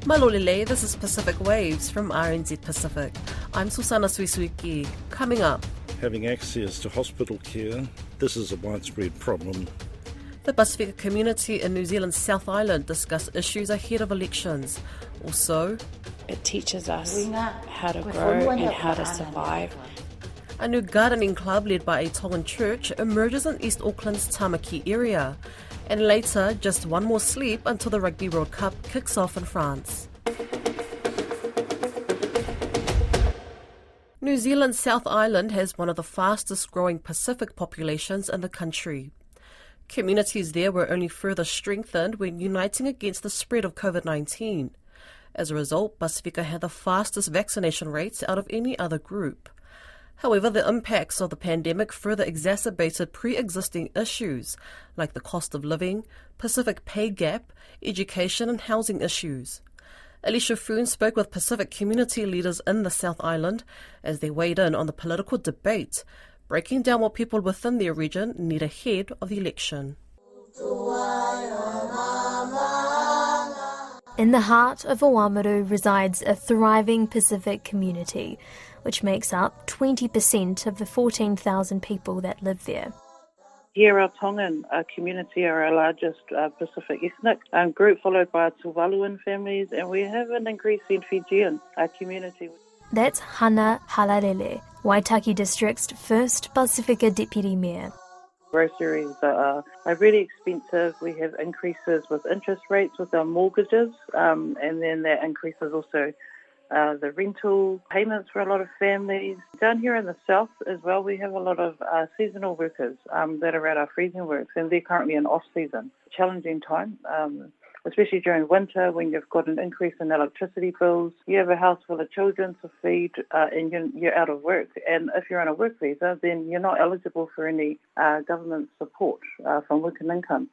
Malolile, this is Pacific Waves from RNZ Pacific. I'm Susana Suisuiki. Coming up, having access to hospital care, this is a widespread problem. The Pasifika community in New Zealand's South Island discuss issues ahead of elections. Also, it teaches us how to grow and how to survive. A new gardening club led by a Tongan church emerges in East Auckland's Tamaki area. And later, just one more sleep until the Rugby World Cup kicks off in France. New Zealand's South Island has one of the fastest growing Pacific populations in the country. Communities there were only further strengthened when uniting against the spread of COVID-19. As a result, Pasifika had the fastest vaccination rates out of any other group. However, the impacts of the pandemic further exacerbated pre-existing issues like the cost of living, Pacific pay gap, education and housing issues. Alicia Foon spoke with Pacific community leaders in the South Island as they weighed in on the political debate, breaking down what people within their region need ahead of the election. In the heart of Oamaru resides a thriving Pacific community, which makes up 20% of the 14,000 people that live there. Here, our Tongan community are our largest Pacific ethnic group, followed by our Tuvaluan families, and we have an increasing Fijian community. That's Hana Halalele, Waitaki District's first Pasifika Deputy Mayor. Groceries are really expensive. We have increases with interest rates with our mortgages, and then that increases also the rental payments for a lot of families. Down here in the south as well, we have a lot of seasonal workers that are at our freezing works, and they're currently in off-season. Challenging time, especially during winter when you've got an increase in electricity bills. You have a house full of children to feed and you're out of work. And if you're on a work visa, then you're not eligible for any government support from work and income.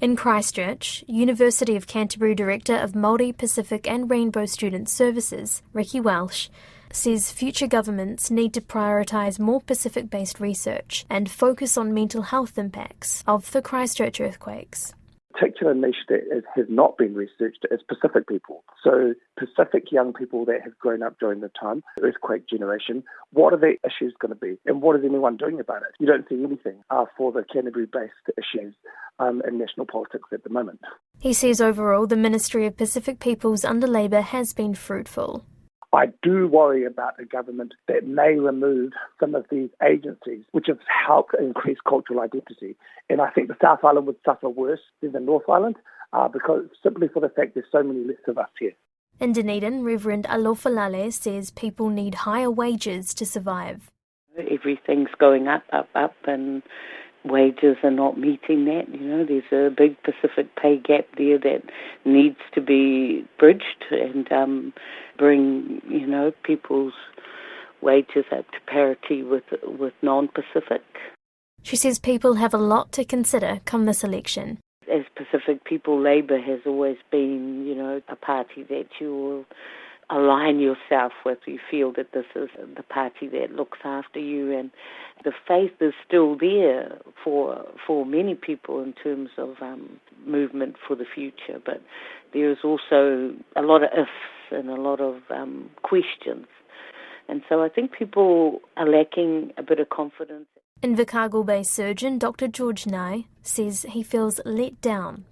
In Christchurch, University of Canterbury Director of Māori, Pacific and Rainbow Student Services, Ricky Welsh, says future governments need to prioritise more Pacific-based research and focus on mental health impacts of the Christchurch earthquakes. Particular niche that has not been researched is Pacific people. So Pacific young people that have grown up during the time, earthquake generation, what are their issues going to be and what is anyone doing about it? You don't see anything for the Canterbury-based issues in national politics at the moment. He says overall the Ministry of Pacific Peoples under Labour has been fruitful. I do worry about a government that may remove some of these agencies which have helped increase cultural identity. And I think the South Island would suffer worse than the North Island because simply for the fact there's so many less of us here. In Dunedin, Reverend Alofalale says people need higher wages to survive. Everything's going up, and wages are not meeting that. There's a big Pacific pay gap there that needs to be bridged and bring, people's wages up to parity with non-Pacific. She says people have a lot to consider come this election. As Pacific people, Labour has always been, a party that you will align yourself with. You feel that this is the party that looks after you, and the faith is still there for many people in terms of movement for the future. But there is also a lot of ifs and a lot of questions. And so I think people are lacking a bit of confidence. Invercargill-based surgeon Dr. George Nye says he feels let down.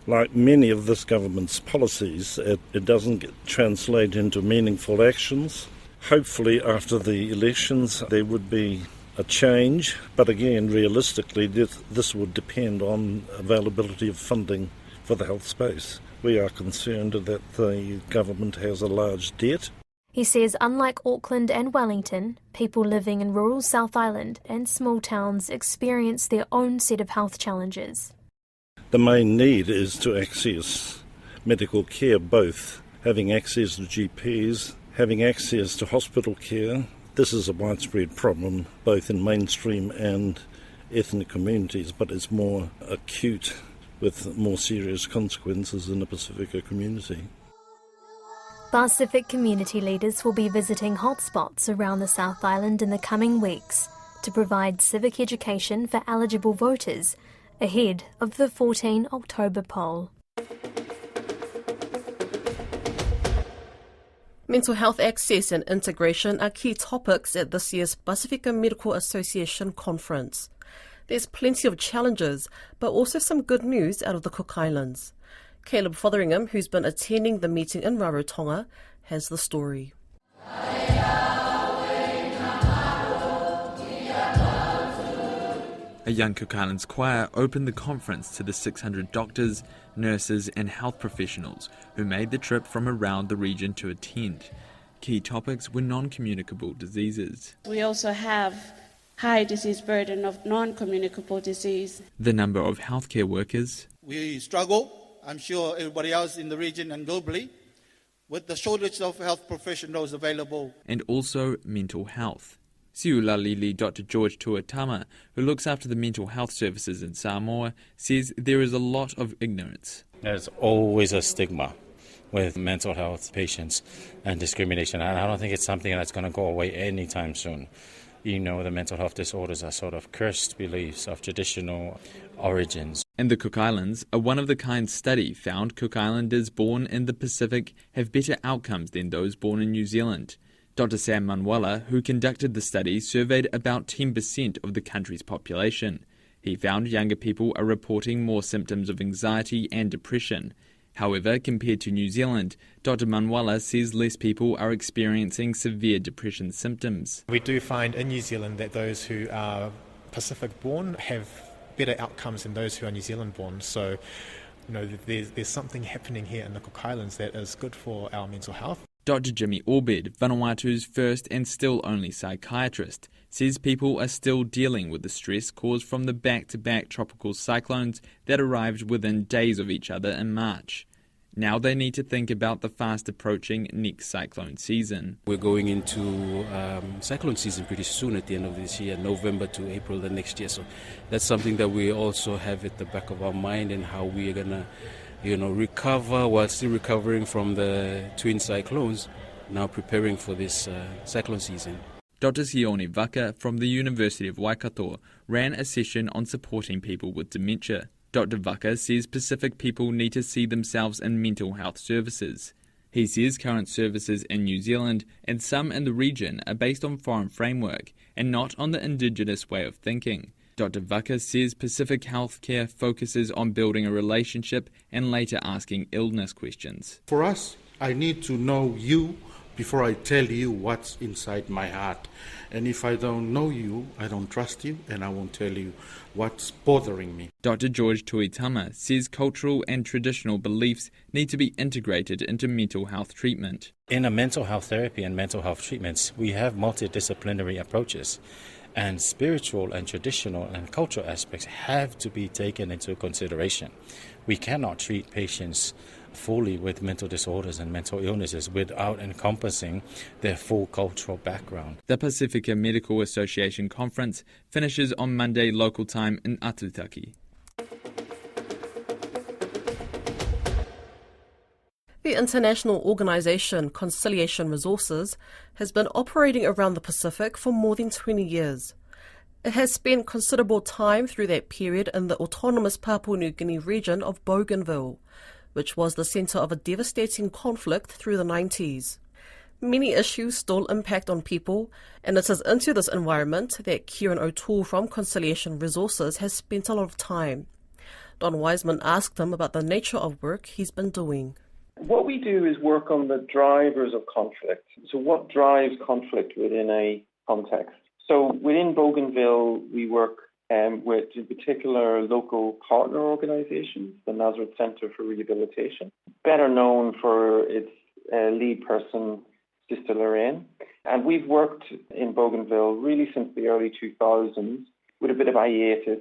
Like many of this government's policies, it doesn't translate into meaningful actions. Hopefully after the elections there would be a change, but again, realistically, this would depend on availability of funding for the health space. We are concerned that the government has a large debt. He says unlike Auckland and Wellington, people living in rural South Island and small towns experience their own set of health challenges. The main need is to access medical care, both having access to GPs, having access to hospital care. This is a widespread problem both in mainstream and ethnic communities, but it's more acute with more serious consequences in the Pasifika community. Pacific community leaders will be visiting hotspots around the South Island in the coming weeks to provide civic education for eligible voters ahead of the 14 October poll. Mental health access and integration are key topics at this year's Pasifika Medical Association conference. There's plenty of challenges, but also some good news out of the Cook Islands. Caleb Fotheringham, who's been attending the meeting in Rarotonga, has the story. A young Cook Islands choir opened the conference to the 600 doctors, nurses and health professionals who made the trip from around the region to attend. Key topics were non-communicable diseases. We also have high disease burden of non-communicable disease. The number of healthcare workers. We struggle, I'm sure everybody else in the region and globally, with the shortage of health professionals available. And also mental health. Siulalili Dr. George Tuatama, who looks after the mental health services in Samoa, says there is a lot of ignorance. There's always a stigma with mental health patients and discrimination, and I don't think it's something that's going to go away anytime soon. You know, the mental health disorders are sort of cursed beliefs of traditional origins. In the Cook Islands, a one-of-the-kind study found Cook Islanders born in the Pacific have better outcomes than those born in New Zealand. Dr. Sam Manuela, who conducted the study, surveyed about 10% of the country's population. He found younger people are reporting more symptoms of anxiety and depression. However, compared to New Zealand, Dr. Manuela says less people are experiencing severe depression symptoms. We do find in New Zealand that those who are Pacific-born have better outcomes than those who are New Zealand-born. So, there's something happening here in the Cook Islands that is good for our mental health. Dr. Jimmy Orbed, Vanuatu's first and still only psychiatrist, says people are still dealing with the stress caused from the back-to-back tropical cyclones that arrived within days of each other in March. Now they need to think about the fast-approaching next cyclone season. We're going into cyclone season pretty soon at the end of this year, November to April the next year. So that's something that we also have at the back of our mind, and how we are going to recover while still recovering from the twin cyclones, now preparing for this cyclone season. Dr. Sione Vaka from the University of Waikato ran a session on supporting people with dementia. Dr. Vaka says Pacific people need to see themselves in mental health services. He says current services in New Zealand and some in the region are based on foreign framework and not on the indigenous way of thinking. Dr. Vaka says Pacific healthcare focuses on building a relationship and later asking illness questions. For us, I need to know you before I tell you what's inside my heart. And if I don't know you, I don't trust you, and I won't tell you what's bothering me. Dr. George Tuitama says cultural and traditional beliefs need to be integrated into mental health treatment. In a mental health therapy and mental health treatments, we have multidisciplinary approaches. And spiritual and traditional and cultural aspects have to be taken into consideration. We cannot treat patients fully with mental disorders and mental illnesses without encompassing their full cultural background. The Pasifika Medical Association conference finishes on Monday local time in Atutaki. The international organisation Conciliation Resources has been operating around the Pacific for more than 20 years. It has spent considerable time through that period in the autonomous Papua New Guinea region of Bougainville, which was the centre of a devastating conflict through the 90s. Many issues still impact on people, and it is into this environment that Kieran O'Toole from Conciliation Resources has spent a lot of time. Don Wiseman asked him about the nature of work he's been doing. What we do is work on the drivers of conflict. So what drives conflict within a context? So within Bougainville, we work with, in particular, local partner organisations, the Nazareth Centre for Rehabilitation, better known for its lead person, Sister Lorraine. And we've worked in Bougainville really since the early 2000s, with a bit of hiatus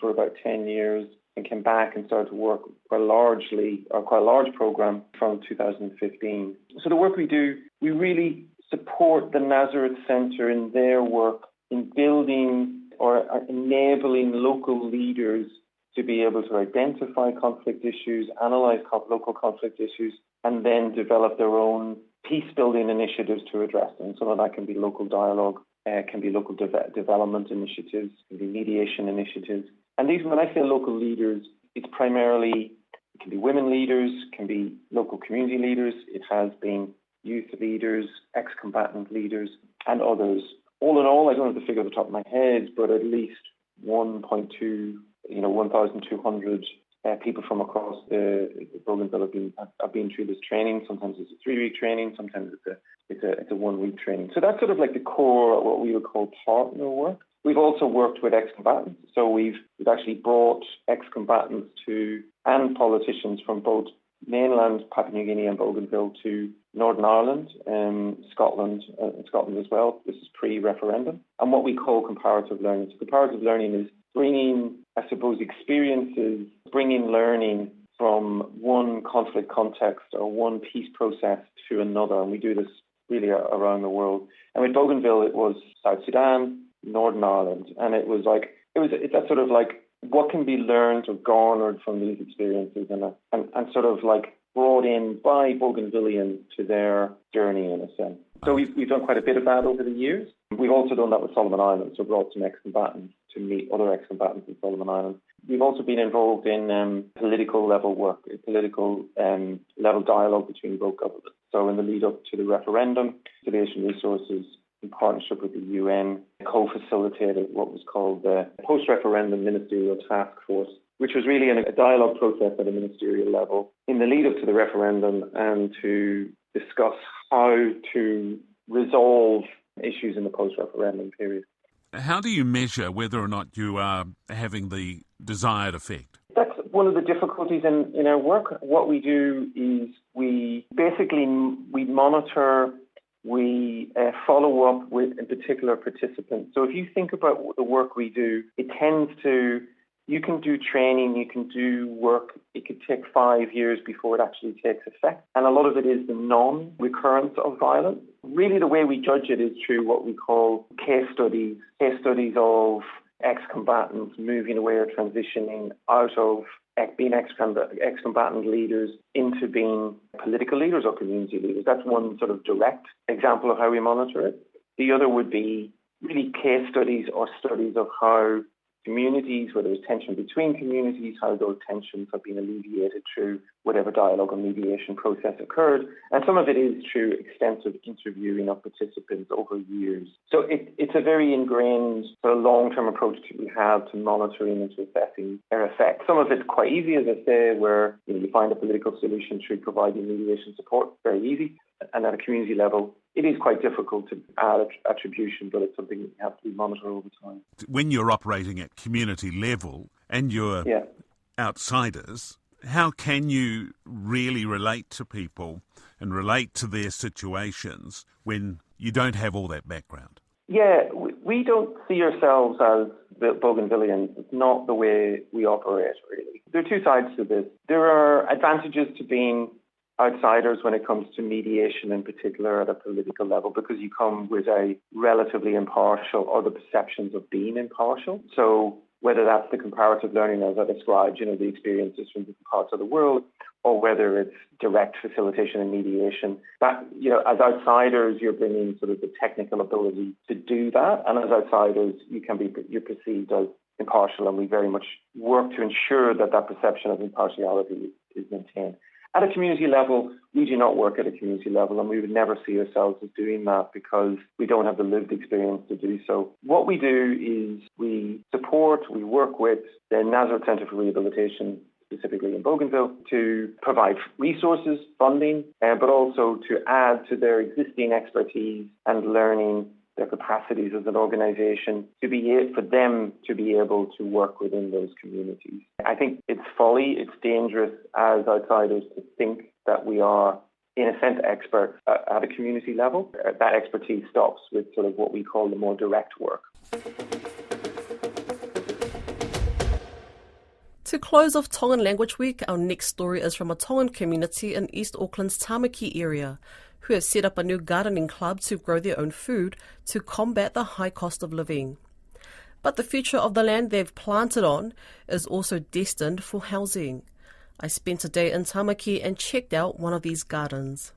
for about 10 years, and came back and started to work quite a large program from 2015. So the work we do, we really support the Nazareth Centre in their work in building or enabling local leaders to be able to identify conflict issues, analyse local conflict issues, and then develop their own peace-building initiatives to address them. Some of that can be local dialogue, can be local development initiatives, can be mediation initiatives. And these, when I say local leaders, it's primarily, it can be women leaders, can be local community leaders. It has been youth leaders, ex-combatant leaders, and others. All in all, I don't have the figure at the top of my head, but at least 1,200 people from across the Bougainville have been through this training. Sometimes it's a 3-week training, sometimes it's a 1-week training. So that's sort of like the core of what we would call partner work. We've also worked with ex-combatants. So we've actually brought ex-combatants and politicians from both mainland Papua New Guinea and Bougainville to Northern Ireland, Scotland as well. This is pre-referendum. And what we call comparative learning. So comparative learning is bringing, I suppose, experiences, bringing learning from one conflict context or one peace process to another. And we do this really around the world. And with Bougainville, it was South Sudan, Northern Ireland. And it's that sort of like, what can be learned or garnered from these experiences and sort of like brought in by Bougainvillians to their journey in a sense. So we've done quite a bit of that over the years. We've also done that with Solomon Islands, so brought some ex-combatants to meet other ex-combatants in Solomon Islands. We've also been involved in political level work, political level dialogue between both governments. So in the lead up to the referendum, Conservation Resources, in partnership with the UN, co-facilitated what was called the Post-Referendum Ministerial Task Force, which was really a dialogue process at a ministerial level in the lead up to the referendum and to discuss how to resolve issues in the post-referendum period. How do you measure whether or not you are having the desired effect? That's one of the difficulties in our work. What we do is we monitor, we follow up with in particular participants. So if you think about the work we do, it tends to, you can do training, you can do work, it could take 5 years before it actually takes effect. And a lot of it is the non-recurrence of violence. Really the way we judge it is through what we call case studies of ex-combatants moving away or transitioning out of being ex-combatant leaders into being political leaders or community leaders. That's one sort of direct example of how we monitor it. The other would be really case studies or studies of how communities, where there's tension between communities, how those tensions have been alleviated through whatever dialogue or mediation process occurred. And some of it is through extensive interviewing of participants over years. So it's a very ingrained sort of long-term approach that we have to monitoring and to assessing their effects. Some of it's quite easy, as I say, where you find a political solution through providing mediation support, very easy. And at a community level, it is quite difficult to add attribution, but it's something that you have to monitor over time. When you're operating at community level and you're outsiders, how can you really relate to people and relate to their situations when you don't have all that background? Yeah, we don't see ourselves as the Bougainvillians. It's not the way we operate, really. There are two sides to this. There are advantages to being outsiders when it comes to mediation in particular at a political level, because you come with a relatively impartial or the perceptions of being impartial. So whether that's the comparative learning as I described, the experiences from different parts of the world, or whether it's direct facilitation and mediation, that, as outsiders, you're bringing sort of the technical ability to do that. And as outsiders, you're perceived as impartial, and we very much work to ensure that perception of impartiality is maintained. At a community level, we do not work at a community level, and we would never see ourselves as doing that because we don't have the lived experience to do so. What we do is we work with the Nazareth Centre for Rehabilitation, specifically in Bougainville, to provide resources, funding, but also to add to their existing expertise and learning, their capacities as an organisation for them to be able to work within those communities. I think it's folly, it's dangerous as outsiders to think that we are, in a sense, experts at a community level. That expertise stops with sort of what we call the more direct work. To close off Tongan Language Week, our next story is from a Tongan community in East Auckland's Tamaki area, who have set up a new gardening club to grow their own food to combat the high cost of living. But the future of the land they've planted on is also destined for housing. I spent a day in Tamaki and checked out one of these gardens.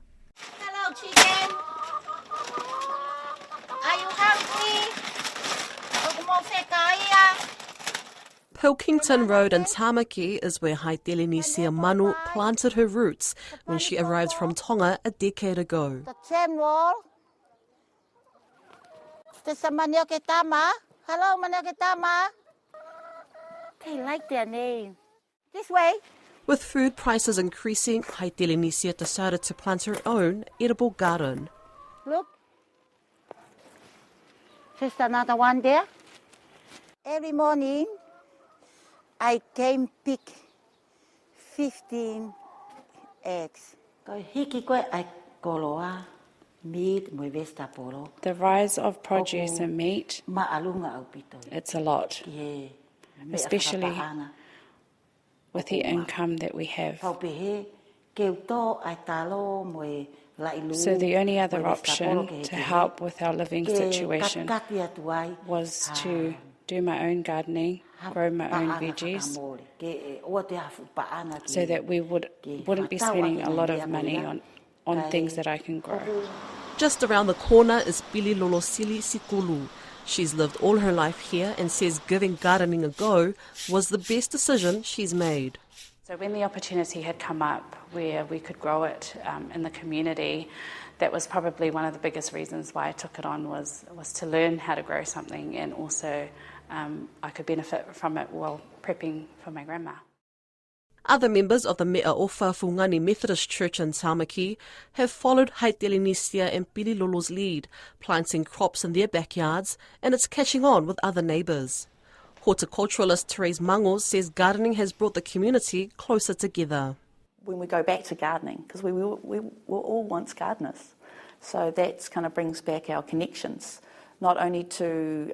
Hello, chicken. Are you hungry? Pilkington Road in Tamaki is where Haitelenisia Manu planted her roots when she arrived from Tonga a decade ago. Hello, Manioketama. They like their name. This way. With food prices increasing, Haitelenisia decided to plant her own edible garden. Look. There's another one there. Every morning, I came pick 15 eggs. The rise of produce and meat, it's a lot, especially with the income that we have. So the only other option to help with our living situation was to do my own gardening, grow my own veggies, so that we wouldn't be spending a lot of money on things that I can grow. Just around the corner is Pili Lolosili Sikulu. She's lived all her life here and says giving gardening a go was the best decision she's made. So when the opportunity had come up where we could grow it in the community, that was probably one of the biggest reasons why I took it on was to learn how to grow something, and also I could benefit from it while prepping for my grandma. Other members of the Mea Ofa Fungani Methodist Church in Tamaki have followed Haitelenisia and Pililolo's lead, planting crops in their backyards, and it's catching on with other neighbours. Horticulturalist Therese Mangos says gardening has brought the community closer together. When we go back to gardening, because we were all once gardeners, so that kind of brings back our connections, not only to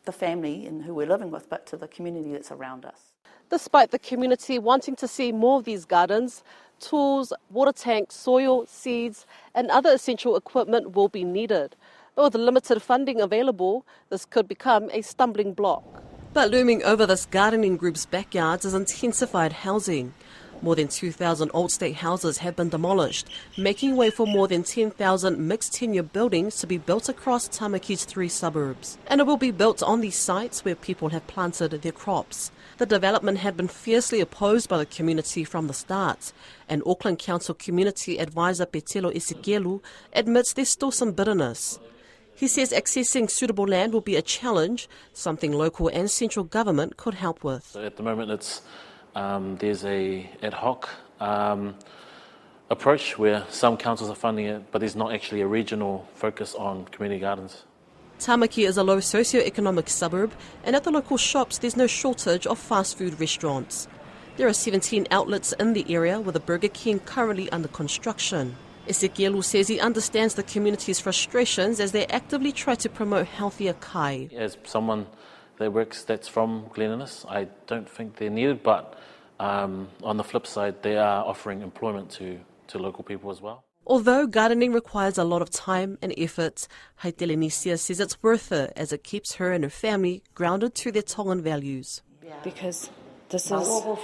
the family and who we're living with, but to the community that's around us. Despite the community wanting to see more of these gardens, tools, water tanks, soil, seeds and other essential equipment will be needed. But with limited funding available, this could become a stumbling block. But looming over this gardening group's backyards is intensified housing. More than 2,000 old state houses have been demolished, making way for more than 10,000 mixed-tenure buildings to be built across Tamaki's 3 suburbs. And it will be built on these sites where people have planted their crops. The development had been fiercely opposed by the community from the start, and Auckland Council Community Advisor Petelo Esekelu admits there's still some bitterness. He says accessing suitable land will be a challenge, something local and central government could help with. So at the moment there's a ad hoc approach where some councils are funding it, but there's not actually a regional focus on community gardens. Tamaki is a low socio-economic suburb, and at the local shops there's no shortage of fast food restaurants. There are 17 outlets in the area, with a Burger King currently under construction. Esekelu says he understands the community's frustrations as they actively try to promote healthier kai. As someone that's from Glen Innes, I don't think they're needed, but on the flip side, they are offering employment to local people as well. Although gardening requires a lot of time and effort, Haitelenisia says it's worth it as it keeps her and her family grounded to their Tongan values. Because this is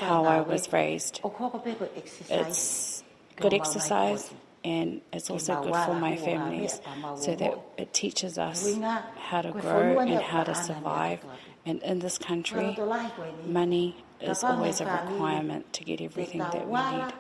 how I was raised. It's good exercise and it's also good for my families, so that it teaches us how to grow and how to survive. And in this country, money is always a requirement to get everything that we need.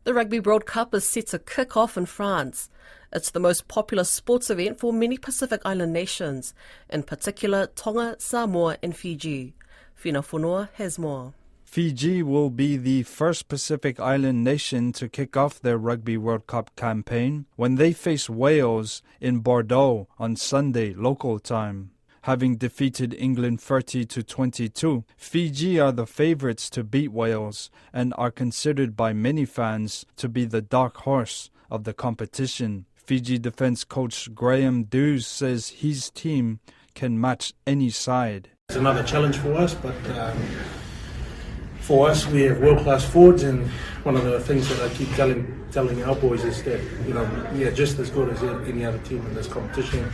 The Rugby World Cup is set to kick off in France. It's the most popular sports event for many Pacific Island nations, in particular Tonga, Samoa and Fiji. Fina Fonua has more. Fiji will be the first Pacific Island nation to kick off their Rugby World Cup campaign when they face Wales in Bordeaux on Sunday local time. Having defeated England 30-22, Fiji are the favourites to beat Wales and are considered by many fans to be the dark horse of the competition. Fiji defence coach Graham Dews says his team can match any side. It's another challenge for us, but for us, we have world-class forwards, and one of the things that I keep telling our boys is that we are just as good as any other team in this competition.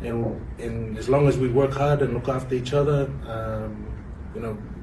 And as long as we work hard and look after each other,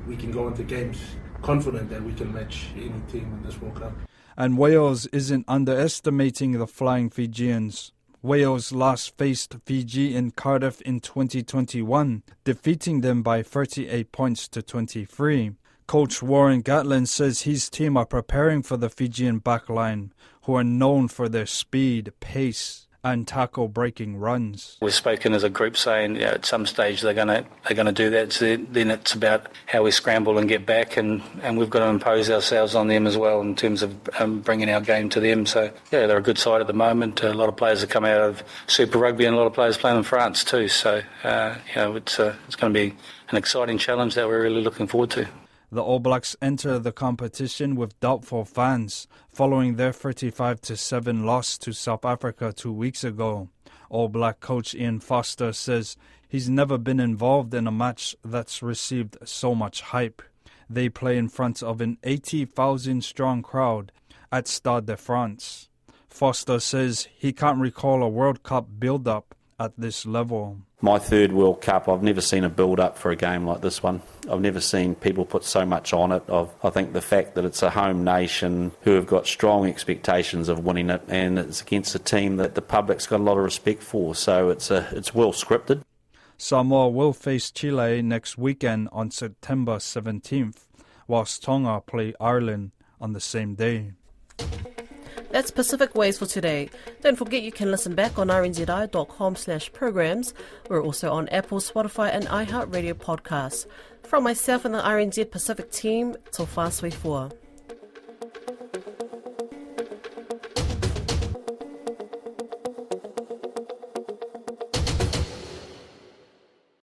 we can go into games confident that we can match any team in this World Cup. And Wales isn't underestimating the Flying Fijians. Wales last faced Fiji in Cardiff in 2021, defeating them by 38 points to 23. Coach Warren Gatland says his team are preparing for the Fijian backline, who are known for their speed, pace, and tackle-breaking runs. We've spoken as a group saying at some stage they're going to do that. So then it's about how we scramble and get back, and we've got to impose ourselves on them as well in terms of bringing our game to them. So yeah, they're a good side at the moment. A lot of players have come out of Super Rugby, and a lot of players playing in France too. So it's going to be an exciting challenge that we're really looking forward to. The All Blacks enter the competition with doubtful fans following their 35-7 loss to South Africa 2 weeks ago. All Black coach Ian Foster says he's never been involved in a match that's received so much hype. They play in front of an 80,000-strong crowd at Stade de France. Foster says he can't recall a World Cup build-up at this level. My third World Cup, I've never seen a build-up for a game like this one. I've never seen people put so much on it. I think the fact that it's a home nation who have got strong expectations of winning it, and it's against a team that the public's got a lot of respect for, so it's well scripted. Samoa will face Chile next weekend on September 17th, whilst Tonga play Ireland on the same day. That's Pacific Ways for today. Don't forget you can listen back on rnzi.com/programs. We're also on Apple, Spotify and iHeartRadio podcasts. From myself and the RNZ Pacific team, till Fastway 4.